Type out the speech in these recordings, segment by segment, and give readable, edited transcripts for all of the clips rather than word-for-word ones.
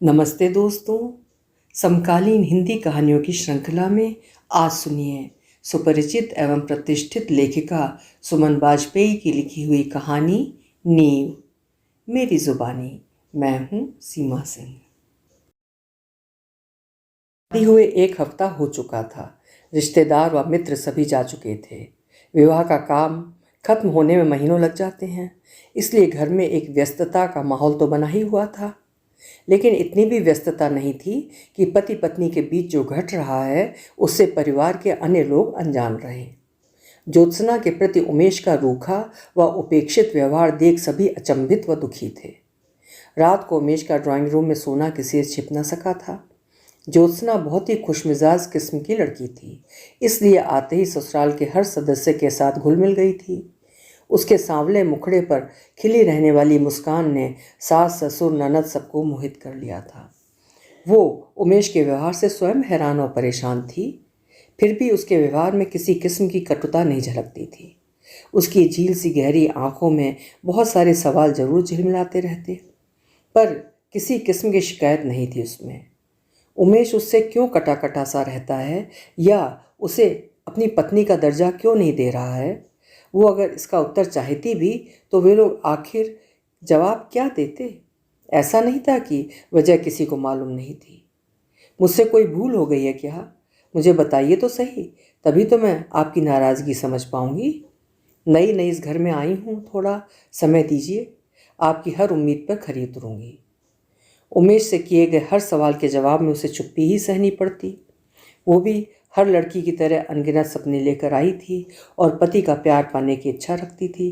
नमस्ते दोस्तों। समकालीन हिंदी कहानियों की श्रृंखला में आज सुनिए सुपरिचित एवं प्रतिष्ठित लेखिका सुमन बाजपेयी की लिखी हुई कहानी नींव। मेरी जुबानी। मैं हूँ सीमा सिंह। शादी हुए 1 हफ्ता हो चुका था। रिश्तेदार व मित्र सभी जा चुके थे। विवाह का काम खत्म होने में महीनों लग जाते हैं, इसलिए घर में एक व्यस्तता का माहौल तो बना ही हुआ था। लेकिन इतनी भी व्यस्तता नहीं थी कि पति पत्नी के बीच जो घट रहा है उससे परिवार के अन्य लोग अनजान रहे। ज्योत्सना के प्रति उमेश का रूखा व उपेक्षित व्यवहार देख सभी अचंभित व दुखी थे। रात को उमेश का ड्राइंग रूम में सोना किसी से छिप न सका था। ज्योत्सना बहुत ही खुशमिजाज किस्म की लड़की थी, इसलिए आते ही ससुराल के हर सदस्य के साथ घुल मिल गई थी। उसके सांवले मुखड़े पर खिली रहने वाली मुस्कान ने सास ससुर ननद सबको मोहित कर लिया था। वो उमेश के व्यवहार से स्वयं हैरान और परेशान थी, फिर भी उसके व्यवहार में किसी किस्म की कटुता नहीं झलकती थी। उसकी झील सी गहरी आंखों में बहुत सारे सवाल जरूर झिलमिलाते रहते, पर किसी किस्म की शिकायत नहीं थी उसमें। उमेश उससे क्यों कटा कटा सा रहता है, या उसे अपनी पत्नी का दर्जा क्यों नहीं दे रहा है, वो अगर इसका उत्तर चाहती भी तो वे लोग आखिर जवाब क्या देते। ऐसा नहीं था कि वजह किसी को मालूम नहीं थी। मुझसे कोई भूल हो गई है क्या? मुझे बताइए तो सही, तभी तो मैं आपकी नाराज़गी समझ पाऊंगी। नई नई इस घर में आई हूँ, थोड़ा समय दीजिए, आपकी हर उम्मीद पर खरी उतरूंगी। उमेश से किए गए हर सवाल के जवाब में उसे चुप्पी ही सहनी पड़ती। वो भी हर लड़की की तरह अनगिनत सपने लेकर आई थी और पति का प्यार पाने की इच्छा रखती थी।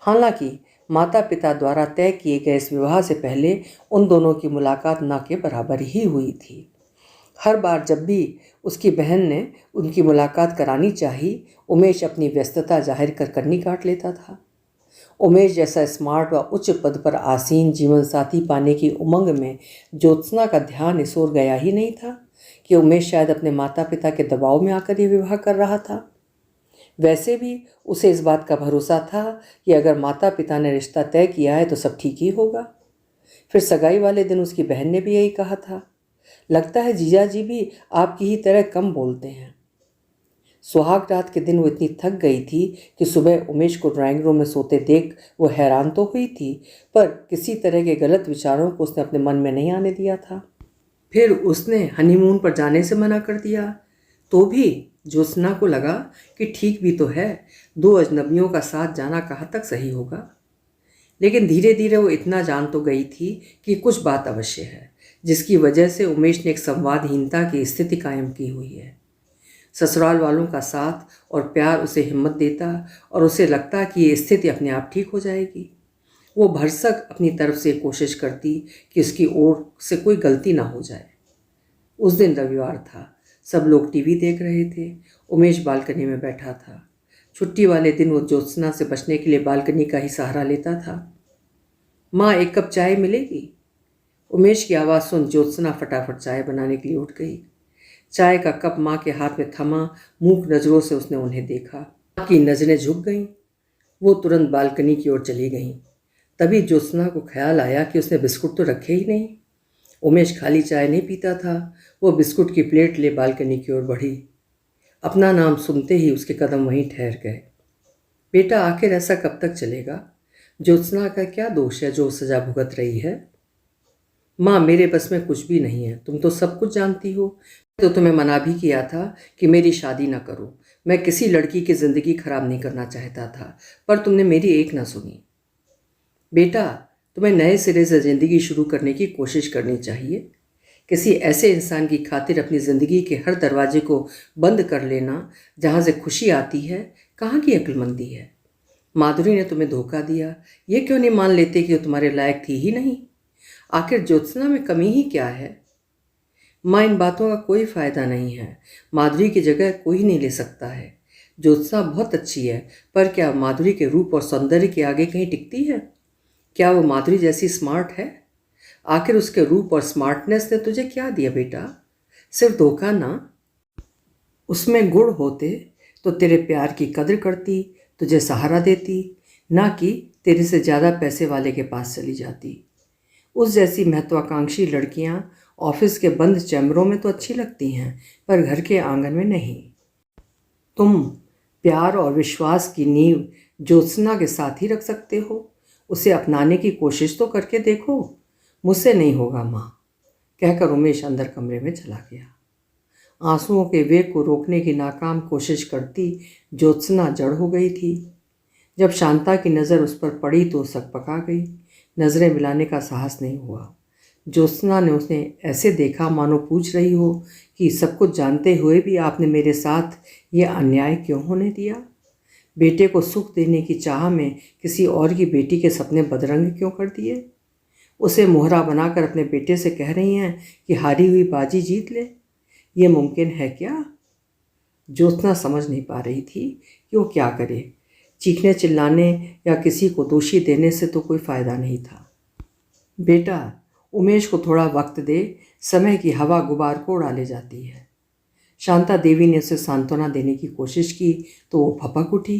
हालांकि माता पिता द्वारा तय किए गए इस विवाह से पहले उन दोनों की मुलाकात न के बराबर ही हुई थी। हर बार जब भी उसकी बहन ने उनकी मुलाकात करानी चाही, उमेश अपनी व्यस्तता जाहिर कर कन्नी काट लेता था। उमेश जैसा स्मार्ट व उच्च पद पर आसीन जीवन साथी पाने की उमंग में ज्योत्सना का ध्यान इस ओर गया ही नहीं था कि उमेश शायद अपने माता पिता के दबाव में आकर ये विवाह कर रहा था। वैसे भी उसे इस बात का भरोसा था कि अगर माता पिता ने रिश्ता तय किया है तो सब ठीक ही होगा। फिर सगाई वाले दिन उसकी बहन ने भी यही कहा था। लगता है जीजा जी भी आपकी ही तरह कम बोलते हैं। सुहाग रात के दिन वो इतनी थक गई थी कि सुबह उमेश को ड्राइंग रूम में सोते देख वो हैरान तो हुई थी, पर किसी तरह के गलत विचारों को उसने अपने मन में नहीं आने दिया था। फिर उसने हनीमून पर जाने से मना कर दिया, तो भी ज्योत्सना को लगा कि ठीक भी तो है, 2 अजनबियों का साथ जाना कहाँ तक सही होगा। लेकिन धीरे धीरे वो इतना जान तो गई थी कि कुछ बात अवश्य है, जिसकी वजह से उमेश ने एक संवादहीनता की स्थिति कायम की हुई है। ससुराल वालों का साथ और प्यार उसे हिम्मत देता और उसे लगता कि ये स्थिति अपने आप ठीक हो जाएगी। वो भरसक अपनी तरफ से कोशिश करती कि उसकी ओर से कोई गलती ना हो जाए। उस दिन रविवार था, सब लोग टीवी देख रहे थे। उमेश बालकनी में बैठा था। छुट्टी वाले दिन वो ज्योत्सना से बचने के लिए बालकनी का ही सहारा लेता था। माँ, 1 कप चाय मिलेगी? उमेश की आवाज़ सुन ज्योत्सना फटाफट चाय बनाने के लिए उठ गई। चाय का कप माँ के हाथ में थमा मूक नज़रों से उसने उन्हें देखा। माँ की नज़रें झुक गईं। वो तुरंत बालकनी की ओर चली गईं। तभी ज्योत्सना को ख्याल आया कि उसने बिस्कुट तो रखे ही नहीं। उमेश खाली चाय नहीं पीता था। वो बिस्कुट की प्लेट ले बालकनी की ओर बढ़ी। अपना नाम सुनते ही उसके कदम वहीं ठहर गए। बेटा, आखिर ऐसा कब तक चलेगा? ज्योत्सना का क्या दोष है जो सजा भुगत रही है? माँ, मेरे बस में कुछ भी नहीं है, तुम तो सब कुछ जानती हो। तो तुम्हें मना भी किया था कि मेरी शादी ना करो। मैं किसी लड़की की ज़िंदगी खराब नहीं करना चाहता था, पर तुमने मेरी एक ना सुनी। बेटा, तुम्हें नए सिरे से ज़िंदगी शुरू करने की कोशिश करनी चाहिए। किसी ऐसे इंसान की खातिर अपनी ज़िंदगी के हर दरवाजे को बंद कर लेना जहाँ से खुशी आती है, कहाँ की अक्लमंदी है? माधुरी ने तुम्हें धोखा दिया, ये क्यों नहीं मान लेते कि वो तुम्हारे लायक थी ही नहीं? आखिर ज्योत्सना में कमी ही क्या है? माँ, इन बातों का कोई फ़ायदा नहीं है। माधुरी की जगह कोई नहीं ले सकता है। ज्योत्सना बहुत अच्छी है, पर क्या माधुरी के रूप और सौंदर्य के आगे कहीं टिकती है? क्या वो माधुरी जैसी स्मार्ट है? आखिर उसके रूप और स्मार्टनेस ने तुझे क्या दिया बेटा? सिर्फ धोखा ना। उसमें गुण होते तो तेरे प्यार की कदर करती, तुझे सहारा देती, ना कि तेरे से ज़्यादा पैसे वाले के पास चली जाती। उस जैसी महत्वाकांक्षी लड़कियां ऑफिस के बंद चैम्बरों में तो अच्छी लगती हैं, पर घर के आंगन में नहीं। तुम प्यार और विश्वास की नींव ज्योत्सना के साथ ही रख सकते हो। उसे अपनाने की कोशिश तो करके देखो। मुझसे नहीं होगा माँ, कहकर उमेश अंदर कमरे में चला गया। आंसुओं के वेग को रोकने की नाकाम कोशिश करती ज्योत्सना जड़ हो गई थी। जब शांता की नज़र उस पर पड़ी तो सकपका गई। नज़रें मिलाने का साहस नहीं हुआ। ज्योत्सना ने उसे ऐसे देखा मानो पूछ रही हो कि सब कुछ जानते हुए भी आपने मेरे साथ ये अन्याय क्यों होने दिया? बेटे को सुख देने की चाह में किसी और की बेटी के सपने बदरंग क्यों कर दिए? उसे मोहरा बनाकर अपने बेटे से कह रही हैं कि हारी हुई बाजी जीत ले। ये मुमकिन है क्या? ज्योत्सना समझ नहीं पा रही थी कि वो क्या करे। चीखने चिल्लाने या किसी को दोषी देने से तो कोई फ़ायदा नहीं था। बेटा, उमेश को थोड़ा वक्त दे, समय की हवा गुबार को उड़ा ले जाती है। शांता देवी ने उसे सांत्वना देने की कोशिश की तो वो भपक उठी।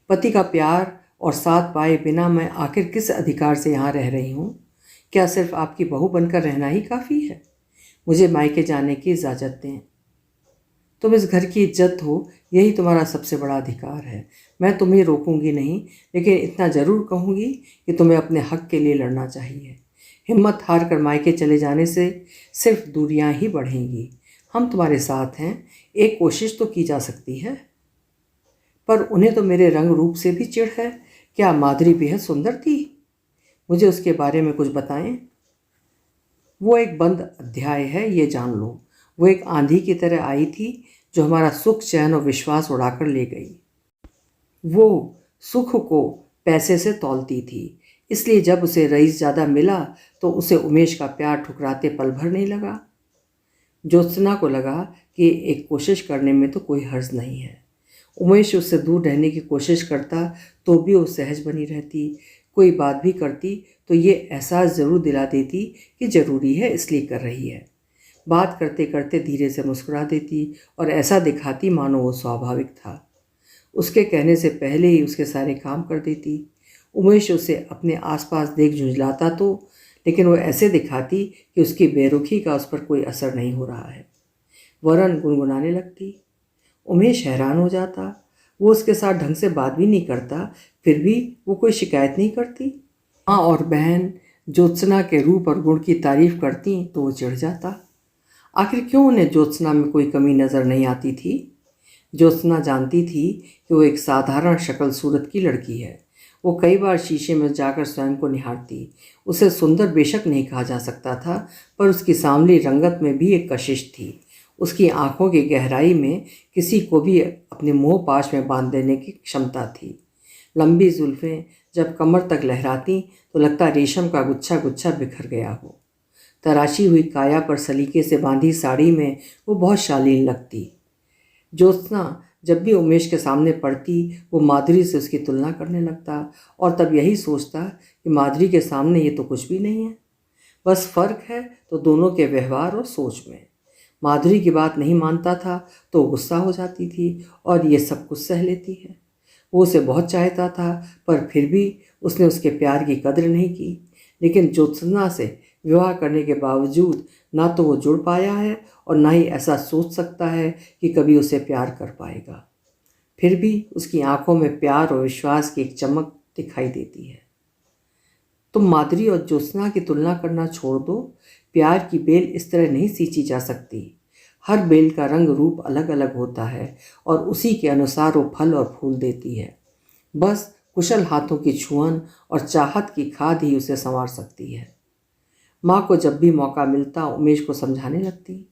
पति का प्यार और साथ पाए बिना मैं आखिर किस अधिकार से यहाँ रह रही हूँ? क्या सिर्फ आपकी बहू बनकर रहना ही काफ़ी है? मुझे मायके जाने की इजाज़त दें। तुम इस घर की इज्जत हो, यही तुम्हारा सबसे बड़ा अधिकार है। मैं तुम्हें रोकूंगी नहीं, लेकिन इतना ज़रूर कहूँगी कि तुम्हें अपने हक के लिए लड़ना चाहिए। हिम्मत हार कर मायके चले जाने से सिर्फ दूरियां ही बढ़ेंगी। हम तुम्हारे साथ हैं, एक कोशिश तो की जा सकती है। पर उन्हें तो मेरे रंग रूप से भी चिढ़ है। क्या माधुरी बेहद सुंदर थी? मुझे उसके बारे में कुछ बताएं। वो एक बंद अध्याय है, ये जान लो। वो एक आंधी की तरह आई थी जो हमारा सुख, चैन और विश्वास उड़ाकर ले गई। वो सुख को पैसे से तौलती थी, इसलिए जब उसे रईस ज़्यादा मिला तो उसे उमेश का प्यार ठुकराते पल भर नहीं लगा। ज्योत्सना को लगा कि एक कोशिश करने में तो कोई हर्ज नहीं है। उमेश उससे दूर रहने की कोशिश करता तो भी वो सहज बनी रहती। कोई बात भी करती तो ये एहसास ज़रूर दिला देती कि ज़रूरी है, इसलिए कर रही है। बात करते करते धीरे से मुस्कुरा देती और ऐसा दिखाती मानो वो स्वाभाविक था। उसके कहने से पहले ही उसके सारे काम कर देती। उमेश उसे अपने आसपास देख झुंझलाता तो, लेकिन वो ऐसे दिखाती कि उसकी बेरुखी का उस पर कोई असर नहीं हो रहा है। वरन गुनगुनाने लगती। उमेश हैरान हो जाता। वो उसके साथ ढंग से बात भी नहीं करता, फिर भी वो कोई शिकायत नहीं करती। माँ और बहन ज्योत्सना के रूप और गुण की तारीफ करती तो वो चिढ़ जाता। आखिर क्यों उन्हें ज्योत्सना में कोई कमी नज़र नहीं आती थी? ज्योत्सना जानती थी कि वो एक साधारण शक्ल सूरत की लड़की है। वो कई बार शीशे में जाकर स्वयं को निहारती। उसे सुंदर बेशक नहीं कहा जा सकता था, पर उसकी सांवली रंगत में भी एक कशिश थी। उसकी आंखों की गहराई में किसी को भी अपने मोह पाश में बांध देने की क्षमता थी। लंबी जुल्फ़ें जब कमर तक लहराती तो लगता रेशम का गुच्छा गुच्छा बिखर गया हो। तराशी हुई काया पर सलीके से बांधी साड़ी में वो बहुत शालीन लगती। ज्योत्सना जब भी उमेश के सामने पड़ती वो माधुरी से उसकी तुलना करने लगता और तब यही सोचता कि माधुरी के सामने ये तो कुछ भी नहीं है, बस फ़र्क है तो दोनों के व्यवहार और सोच में। माधुरी की बात नहीं मानता था तो गुस्सा हो जाती थी और ये सब कुछ सह लेती है। वो उसे बहुत चाहता था, पर फिर भी उसने उसके प्यार की कद्र नहीं की। लेकिन ज्योत्सना से विवाह करने के बावजूद ना तो वो जुड़ पाया है और ना ही ऐसा सोच सकता है कि कभी उसे प्यार कर पाएगा। फिर भी उसकी आंखों में प्यार और विश्वास की एक चमक दिखाई देती है। तुम माधुरी और ज्योत्सना की तुलना करना छोड़ दो। प्यार की बेल इस तरह नहीं सींची जा सकती। हर बेल का रंग रूप अलग अलग होता है और उसी के अनुसार वो फल और फूल देती है। बस कुशल हाथों की छुअन और चाहत की खाद ही उसे संवार सकती है। माँ को जब भी मौका मिलता उमेश को समझाने लगती।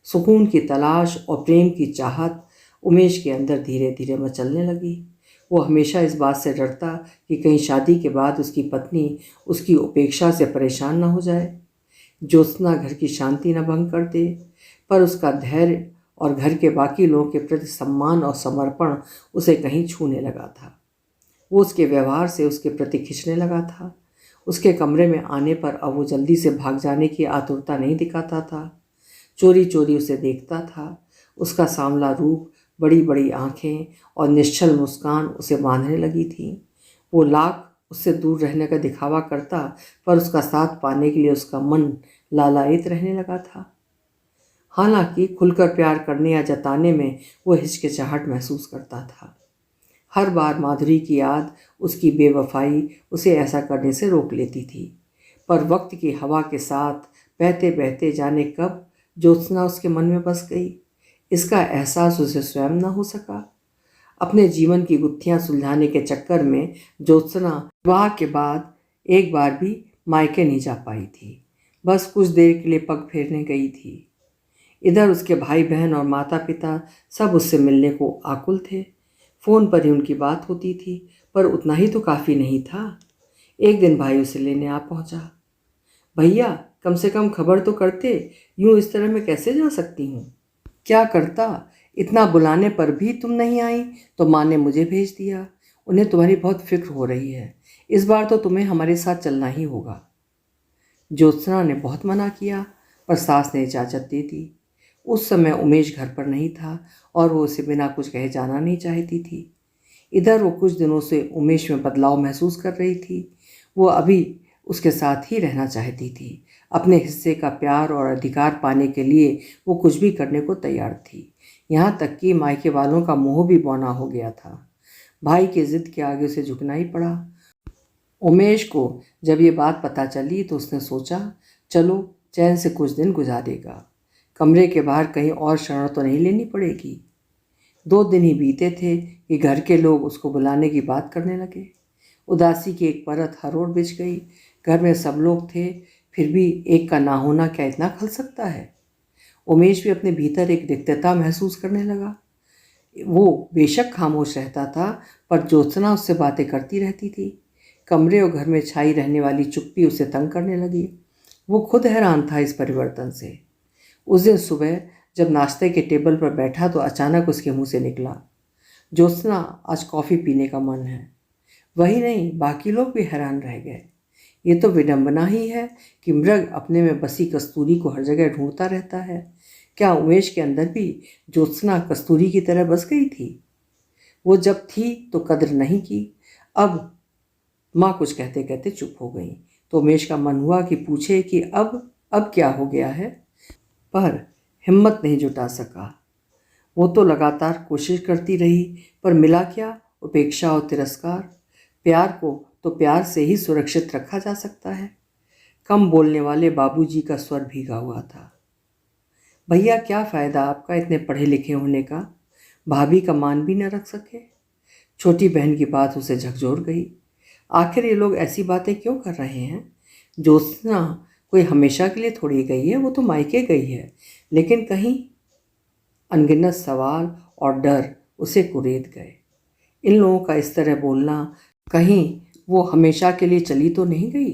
सुकून की तलाश और प्रेम की चाहत उमेश के अंदर धीरे धीरे मचलने लगी। वो हमेशा इस बात से डरता कि कहीं शादी के बाद उसकी पत्नी उसकी उपेक्षा से परेशान न हो जाए, ज्योत्सना घर की शांति न भंग कर दे। पर उसका धैर्य और घर के बाकी लोगों के प्रति सम्मान और समर्पण उसे कहीं छूने लगा था। वो उसके व्यवहार से उसके प्रति खिंचने लगा था। उसके कमरे में आने पर अब वो जल्दी से भाग जाने की आतुरता नहीं दिखाता था। चोरी चोरी उसे देखता था। उसका सांवला रूप, बड़ी बड़ी आंखें और निश्चल मुस्कान उसे बांधने लगी थी। वो लाख उससे दूर रहने का दिखावा करता, पर उसका साथ पाने के लिए उसका मन लालायित रहने लगा था। हालांकि खुलकर प्यार करने या जताने में वो हिचकिचाहट महसूस करता था। हर बार माधुरी की याद, उसकी बेवफाई उसे ऐसा करने से रोक लेती थी। पर वक्त की हवा के साथ बहते बहते जाने कब ज्योत्सना उसके मन में बस गई, इसका एहसास उसे स्वयं न हो सका। अपने जीवन की गुत्थियां सुलझाने के चक्कर में ज्योत्सना विवाह के बाद एक बार भी मायके नहीं जा पाई थी। बस कुछ देर के लिए पग फेरने गई थी। इधर उसके भाई बहन और माता पिता सब उससे मिलने को आकुल थे। फ़ोन पर ही उनकी बात होती थी, पर उतना ही तो काफ़ी नहीं था। एक दिन भाई उसे लेने आ पहुंचा। भैया, कम से कम खबर तो करते, यूं इस तरह मैं कैसे जा सकती हूँ? क्या करता, इतना बुलाने पर भी तुम नहीं आई तो माँ ने मुझे भेज दिया। उन्हें तुम्हारी बहुत फिक्र हो रही है। इस बार तो तुम्हें हमारे साथ चलना ही होगा। ज्योत्सना ने बहुत मना किया, पर सास ने इजाज़त दे दी। उस समय उमेश घर पर नहीं था और वो उसे बिना कुछ कहे जाना नहीं चाहती थी। इधर वो कुछ दिनों से उमेश में बदलाव महसूस कर रही थी। वो अभी उसके साथ ही रहना चाहती थी। अपने हिस्से का प्यार और अधिकार पाने के लिए वो कुछ भी करने को तैयार थी। यहाँ तक कि मायके वालों का मुंह भी बौना हो गया था। भाई की जिद के आगे उसे झुकना ही पड़ा। उमेश को जब ये बात पता चली तो उसने सोचा, चलो चैन से कुछ दिन गुजारेगा। कमरे के बाहर कहीं और शरण तो नहीं लेनी पड़ेगी। 2 दिन ही बीते थे कि घर के लोग उसको बुलाने की बात करने लगे। उदासी की एक परत हर ओर बिछ गई। घर में सब लोग थे, फिर भी एक का ना होना क्या इतना खल सकता है? उमेश भी अपने भीतर एक रिक्तता महसूस करने लगा। वो बेशक खामोश रहता था, पर ज्योत्सना उससे बातें करती रहती थी। कमरे और घर में छाई रहने वाली चुप्पी उसे तंग करने लगी। वो खुद हैरान था इस परिवर्तन से। उस दिन सुबह जब नाश्ते के टेबल पर बैठा तो अचानक उसके मुंह से निकला, ज्योत्सना, आज कॉफ़ी पीने का मन है। वही नहीं, बाकी लोग भी हैरान रह गए। ये तो विडंबना ही है कि मृग अपने में बसी कस्तूरी को हर जगह ढूंढता रहता है। क्या उमेश के अंदर भी ज्योत्सना कस्तूरी की तरह बस गई थी? वो जब थी तो कद्र नहीं की। अब माँ कुछ कहते कहते चुप हो गई तो उमेश का मन हुआ कि पूछे कि अब क्या हो गया है, पर हिम्मत नहीं जुटा सका। वो तो लगातार कोशिश करती रही, पर मिला क्या? उपेक्षा और तिरस्कार। प्यार को तो प्यार से ही सुरक्षित रखा जा सकता है। कम बोलने वाले बाबूजी का स्वर भीगा हुआ था। भैया, क्या फ़ायदा आपका इतने पढ़े लिखे होने का? भाभी का मान भी न रख सके? छोटी बहन की बात उसे झकझोर गई। आखिर ये लोग ऐसी बातें क्यों कर रहे हैं? ज्योत्सना कोई हमेशा के लिए थोड़ी गई है, वो तो मायके गई है। लेकिन कहीं अनगिनत सवाल और डर उसे कुरेद गए। इन लोगों का इस तरह बोलना, कहीं वो हमेशा के लिए चली तो नहीं गई?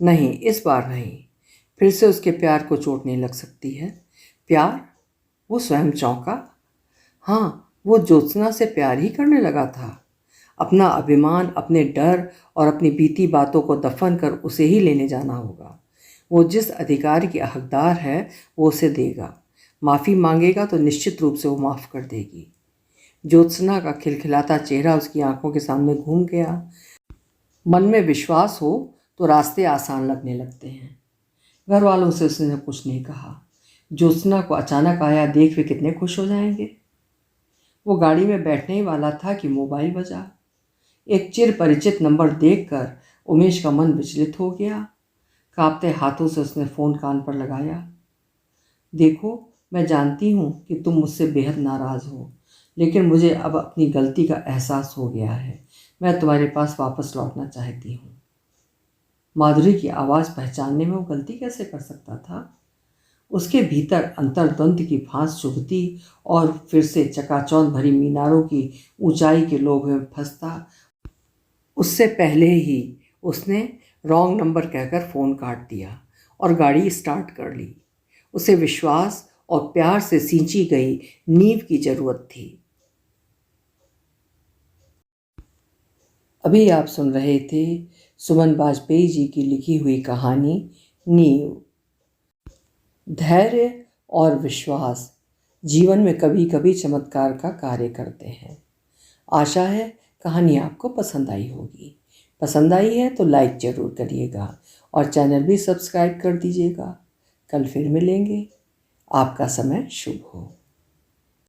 नहीं, इस बार नहीं। फिर से उसके प्यार को चोट नहीं लग सकती है। प्यार? वो स्वयं चौंका। हाँ, वो ज्योत्सना से प्यार ही करने लगा था। अपना अभिमान, अपने डर और अपनी बीती बातों को दफन कर उसे ही लेने जाना होगा। वो जिस अधिकार की हकदार है वो उसे देगा। माफ़ी मांगेगा तो निश्चित रूप से वो माफ़ कर देगी। ज्योत्सना का खिलखिलाता चेहरा उसकी आंखों के सामने घूम गया। मन में विश्वास हो तो रास्ते आसान लगने लगते हैं। घर वालों से उसने कुछ नहीं कहा। ज्योत्सना को अचानक आया देख वे कितने खुश हो जाएंगे। वो गाड़ी में बैठने ही वाला था कि मोबाइल बजा। एक चिर परिचित नंबर देखकर उमेश का मन विचलित हो गया। कांपते हाथों से उसने फ़ोन कान पर लगाया। देखो, मैं जानती हूँ कि तुम मुझसे बेहद नाराज़ हो, लेकिन मुझे अब अपनी गलती का एहसास हो गया है। मैं तुम्हारे पास वापस लौटना चाहती हूँ। माधुरी की आवाज़ पहचानने में वो गलती कैसे कर सकता था? उसके भीतर अंतर्द्वंद की फांस चुभती और फिर से चकाचौंध भरी मीनारों की ऊंचाई के लोभ में फंसता। उससे पहले ही उसने रॉन्ग नंबर कहकर फ़ोन काट दिया और गाड़ी स्टार्ट कर ली। उसे विश्वास और प्यार से सींची गई नींव की ज़रूरत थी। अभी आप सुन रहे थे सुमन बाजपेयी जी की लिखी हुई कहानी नींव। धैर्य और विश्वास जीवन में कभी कभी चमत्कार का कार्य करते हैं। आशा है कहानी आपको पसंद आई होगी। पसंद आई है तो लाइक ज़रूर करिएगा और चैनल भी सब्सक्राइब कर दीजिएगा। कल फिर मिलेंगे। आपका समय शुभ हो।